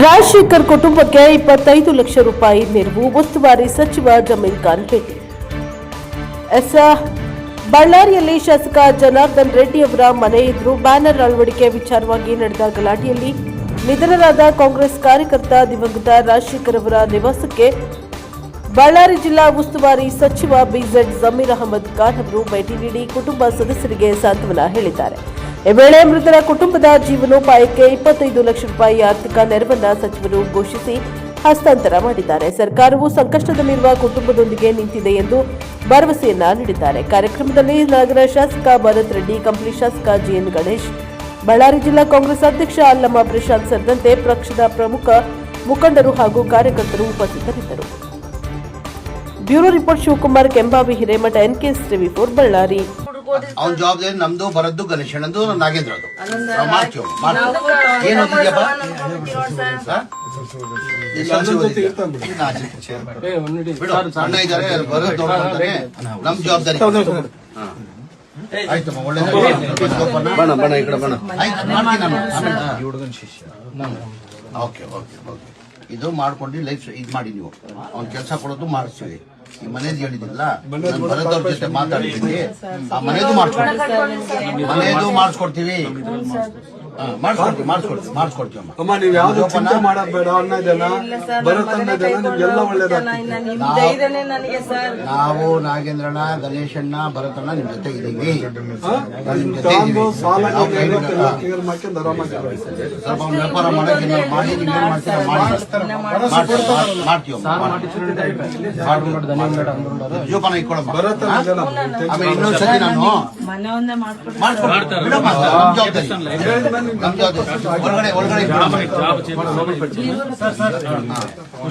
ರಾಜಶೇಖರ್ ಕುಟುಂಬಕ್ಕೆ 25 ಲಕ್ಷ ರೂಪಾಯಿ ನೆರವು ಉಸ್ತುವಾರಿ ಸಚಿವ ಜಮೀರ್ ಖಾನ್ ಭೇಟಿ. ಬಳ್ಳಾರಿಯಲ್ಲಿ ಶಾಸಕ ಜನಾರ್ದನ್ ರೆಡ್ಡಿ ಅವರ ಮನೆ ಎದುರು ಬ್ಯಾನರ್ ಅಳವಡಿಕೆ ವಿಚಾರವಾಗಿ ನಡೆದ ಗಲಾಟೆಯಲ್ಲಿ ನಿಧನರಾದ ಕಾಂಗ್ರೆಸ್ ಕಾರ್ಯಕರ್ತ ದಿವಂಗತ ರಾಜಶೇಖರ್ ಅವರ ನಿವಾಸಕ್ಕೆ ಬಳ್ಳಾರಿ ಜಿಲ್ಲಾ ಉಸ್ತುವಾರಿ ಸಚಿವ ಬಿಜೆಡ್ ಜಮೀರ್ ಅಹಮದ್ ಖಾನ್ ಅವರು ಭೇಟಿ ನೀಡಿ ಕುಟುಂಬ ಸದಸ್ಯರಿಗೆ ಸಾಂತ್ವನ ಹೇಳಿದ್ದಾರೆ. ಈ ವೇಳೆ ಮೃತರ ಕುಟುಂಬದ ಜೀವನೋಪಾಯಕ್ಕೆ 25 ಲಕ್ಷ ರೂಪಾಯಿ ಆರ್ಥಿಕ ನೆರವನ್ನು ಸಚಿವರು ಘೋಷಿಸಿ ಹಸ್ತಾಂತರ ಮಾಡಿದ್ದಾರೆ. ಸರ್ಕಾರವು ಸಂಕಷ್ಟದಲ್ಲಿರುವ ಕುಟುಂಬದೊಂದಿಗೆ ನಿಂತಿದೆ ಎಂದು ಭರವಸೆಯನ್ನ ನೀಡಿದ್ದಾರೆ. ಕಾರ್ಯಕ್ರಮದಲ್ಲಿ ನಗರ ಶಾಸಕ ಭರತ್ ರೆಡ್ಡಿ, ಕಂಪ್ಲಿ ಶಾಸಕ ಜಿಎನ್ ಗಣೇಶ್, ಬಳ್ಳಾರಿ ಜಿಲ್ಲಾ ಕಾಂಗ್ರೆಸ್ ಅಧ್ಯಕ್ಷ ಅಲ್ಲಮ್ಮ ಪ್ರಶಾಂತ್ ಸೇರಿದಂತೆ ಪಕ್ಷದ ಪ್ರಮುಖ ಮುಖಂಡರು ಹಾಗೂ ಕಾರ್ಯಕರ್ತರು ಉಪಸ್ಥಿತರಿದ್ದರು. Bureau report Shivakumar Kembhavi, Hiremath, NKS TV4 Ballari. ಅವನ ಜವಾಬ್ದಾರಿ ನಮ್ದು, ಬರದ್ದು, ಗಣೇಶನದು, ನಾಗೇಂದ್ರದು. ಏನು ಅಣ್ಣ ಇದ್ದಾರೆ, ಬರೋದು ನೋಡ್ಕೊಂತಾನೆ. ನಮ್ ಜವಾಬ್ದಾರಿ ಆಯ್ತಮ್ಮ, ಒಳ್ಳೆದ ಬಣ ಈ ಕಡೆ ಬಣ ಓಕೆ ಓಕೆ ಓಕೆ. ಇದು ಮಾಡ್ಕೊಂಡು ಲೈಫ್ ಇದು ಮಾಡಿ ನೀವು ಅವ್ನ ಕೆಲಸ ಕೊಡೋದು ಮಾಡಿಸ್ತೀವಿ. ಈ ಮನೇದು ಹೇಳಿದಿಲ್ಲ, ಬರೋದವ್ರ ಜೊತೆ ಮಾತಾಡ್ತೀವಿ. ಆ ಮನೇದು ಮಾಡಿಸ್ಕೊಡ್ತೀವಿ. ಮಾಡಿಸ್ಕೊಡ್ತೀವಿ ಅಮ್ಮ. ನೀವ್ ಯಾವ್ದು ಚಿಂತೆ ಮಾಡೋದ್ ಬೇಡ. ಅನ್ನ ಇದೆಲ್ಲ ಬರುತ್ತನ್ನೋದೆಲ್ಲ ನಿಮ್ಗೆಲ್ಲ ಒಳ್ಳೇದಾಗ್ತದೆ. ನಾವು ನಾಗೇಂದ್ರಣ್ಣ, ಗಣೇಶಣ್ಣ, ಭರತಣ್ಣ ನಿಮ್ ಜೊತೆ ಇದೀವಿ. ಸಾಲ ಕ್ಲಿಯರ್ ಮಾಡ್ಕೊಂಡು ಆರಾಮಾಗಿ ಸ್ವಲ್ಪ ವ್ಯಾಪಾರ ಮಾಡಕ್ಕೆ ಮಾಡಿ ನೀವೇನ್ ಮಾಡ್ತೀರ ಮಾಡ್ತೀವಿ. ಜೋಪಾನ ಇಟ್ಕೊಳಮ್ಮ. ಆಮೇಲೆ ಇನ್ನೊಂದ್ಸತಿ ನಾನು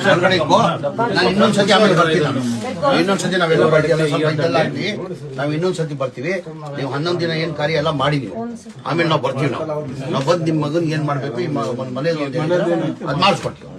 ಹೊರಗಡೆ ನಾನು ಇನ್ನೊಂದ್ಸತಿ ಆಮೇಲೆ ಬರ್ತೀನಿ. ಇನ್ನೊಂದ್ಸತಿ ನಾವೆಲ್ಲ ಬರ್ತೀವಿ, ಸ್ವಲ್ಪ ಇದೆಲ್ಲ ಆಗ್ಲಿ. ನಾವು ಇನ್ನೊಂದ್ಸತಿ ಬರ್ತೀವಿ. ನೀವು 11 ದಿನ ಏನ್ ಕಾರ್ಯ ಎಲ್ಲ ಮಾಡಿ ನೀವು ಆಮೇಲೆ ನಾವು ಬರ್ತೀವಿ. ನಾವು ಬಂದು ನಿಮ್ ಮಗನ್ ಏನ್ ಮಾಡ್ಬೇಕು, ಈ ಮನೇಲಿ ಅದ್ ಮಾಡಿಸ್ಕೊಡ್ತೀವಿ.